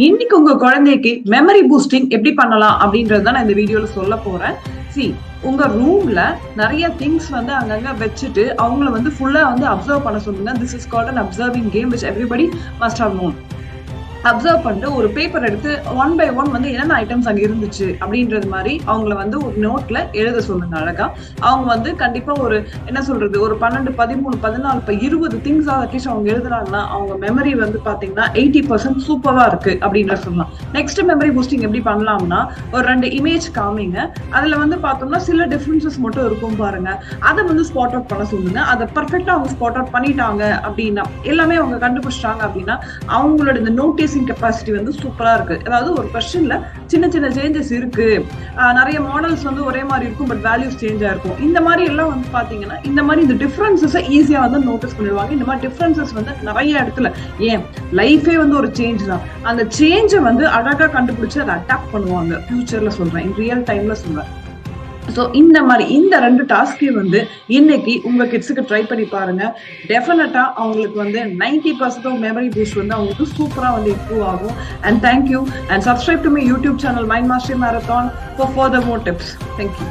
இன்னைக்கு உங்க குழந்தைக்கு மெமரி பூஸ்டிங் எப்படி பண்ணலாம் அப்படின்றத நான் இந்த வீடியோல சொல்ல போறேன். சி, உங்க ரூம்ல நிறைய திங்ஸ் வந்து அங்கங்க வச்சுட்டு அவங்கள வந்து ஃபுல்லா வந்து அப்சர்வ் பண்ண சொல்லுங்க. This is called an observing game which everybody must have known. Observe பண்ணிட்டு ஒரு பேப்பர் எடுத்து ஒன் பை ஒன் வந்து என்னென்ன ஐட்டம்ஸ் அங்க இருந்துச்சு அப்படின்றது மாதிரி அவங்கள வந்து ஒரு நோட்ல எழுத சொல்லுங்க அழகா. அவங்க வந்து கண்டிப்பா ஒரு என்ன சொல்றது ஒரு 12, 13, 14, 20 திங்ஸ் அட்லீஸ்ட் அவங்க எழுதுறாங்கன்னா அவங்க மெமரி வந்து பாத்தீங்கன்னா 80% சூப்பரா இருக்கு அப்படின்ற சொல்லலாம். நெக்ஸ்ட் மெமரி பூஸ்டிங் எப்படி பண்ணலாம்னா, ஒரு 2 இமேஜ் காமிங்க. அதுல வந்து பார்த்தோம்னா சில டிஃபரன்சஸ் மட்டும் இருக்கும் பாருங்க. அதை வந்து ஸ்பாட் அவுட் பண்ண சொல்லுங்க. அதை பர்ஃபெக்டா அவங்க ஸ்பாட் அவுட் பண்ணிட்டாங்க அப்படின்னா, எல்லாமே அவங்க கண்டுபிடிச்சிட்டாங்க அப்படின்னா அவங்களோட இந்த நோட்டீஸ் கெப்பாசிட்டி வந்து சூப்பரா இருக்கு. அதாவது ஒரு கொஸ்டின்ல சின்ன சின்ன சேஞ்சஸ் இருக்கு, நிறைய மாடல்ஸ் வந்து ஒரே மாதிரி இருக்கும், பட் வேல்யூஸ் சேஞ்சா இருக்கும். இந்த மாதிரி எல்லாம் வந்து பாத்தீங்கன்னா இந்த மாதிரி இந்த டிஃபரன்சஸ் ஈஸியா வந்து நோட்டீஸ் பண்ணிடுவாங்க. இந்த மாதிரி டிஃபரன்சஸ் வந்து நிறைய இடத்துல ஏன் லைஃபே வந்து ஒரு சேஞ்ச் தான். அந்த சேஞ்சை வந்து அழகா கண்டுபிடிச்சு அதை அட்டாக் பண்ணுவாங்க. ஃபியூச்சர்ல சொல்றேன், ரியல் டைம்ல சொல்றேன். ஸோ இந்த மாதிரி இந்த 2 டாஸ்கையும் வந்து இன்னைக்கு உங்க கிட்ஸுக்கு ட்ரை பண்ணி பாருங்க. டெஃபினட்டா அவங்களுக்கு வந்து 90% மெமரி பூஸ்ட் வந்து அவங்களுக்கு சூப்பரா வந்து இம்ப்ரூவ் ஆகும். And thank you and subscribe to my YouTube channel mind master marathon for further more tips. Thank you.